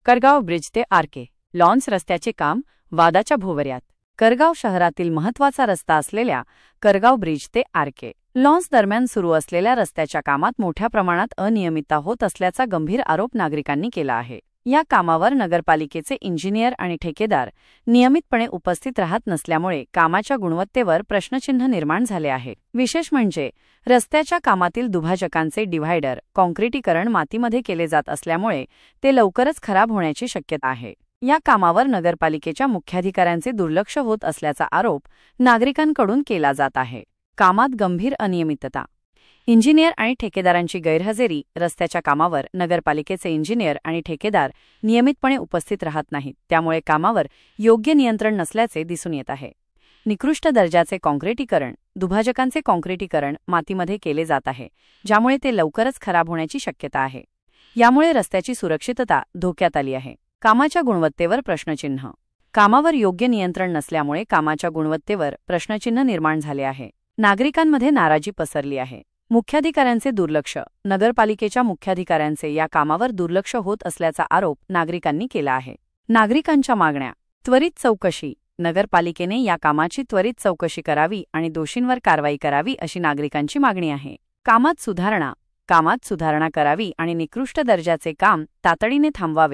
Kargaon bridge ते RK lawns रस्त्याचे काम वादाच्या भोवऱ्यात। करगाव शहरातील महत्त्वाचा रस्ता असलेल्या करगाव ब्रिज ते आरके लॉन्स दरम्यान सुरू असलेल्या रस्त्याच्या कामात मोठ्या प्रमाणात अनियमितता होत असल्याचा गंभीर आरोप नागरिकांनी केला आहे। या कामावर नगरपालिकेचे इंजिनियर आणि ठेकेदार नियमितपणे उपस्थित राहत नसल्यामुळे कामाच्या गुणवत्तेवर प्रश्नचिन्ह निर्माण झाले आहे। विशेष म्हणजे रस्त्याच्या कामातील दुभाजकांचे डिव्हायडर काँक्रिटीकरण मातीमध्ये केले जात असल्यामुळे ते लवकरच खराब होण्याची शक्यता आहे। या कामावर नगरपालिकेच्या मुख्याधिकाऱ्यांचे दुर्लक्ष होत असल्याचा आरोप नागरिकांकडून केला जात आहे। कामात गंभीर अनियमितता, इंजिनियर आणि ठेकेदारांची गैरहजेरी। रस्त्याच्या कामावर नगरपालिकेचे इंजिनियर आणि ठेकेदार नियमितपणे उपस्थित राहत नाहीत, त्यामुळे कामावर योग्य नियंत्रण नसल्याचे दिसून येत आहे। निकृष्ट दर्जाचे काँक्रिटीकरण, दुभाजकांचे काँक्रिटीकरण मातीमध्ये केले जात आहे, ज्यामुळे ते लवकरच खराब होण्याची शक्यता आहे। यामुळे रस्त्याची सुरक्षितता धोक्यात आली आहे। कामाच्या गुणवत्तेवर प्रश्नचिन्ह, कामावर योग्य नियंत्रण नसल्यामुळे कामाच्या गुणवत्तेवर प्रश्नचिन्ह निर्माण झाले आहे। नागरिकांमध्ये नाराजी पसरली आहे। मुख्याधिकाऱ्यांचे दुर्लक्ष, नगरपालिकेच्या मुख्याधिकाऱ्यांचे या कामावर दुर्लक्ष होत असल्याचा आरोप नागरिकांनी केला आहे। नागरिकांच्या मागण्या, त्वरित चौकशी, नगरपालिकेने या कामाची त्वरित चौकशी करावी आणि दोषींवर कारवाई करावी अशी नागरिकांची मागणी आहे। कामात सुधारणा करावी आणि निकृष्ट दर्जाचे काम तातडीने थांबवावे।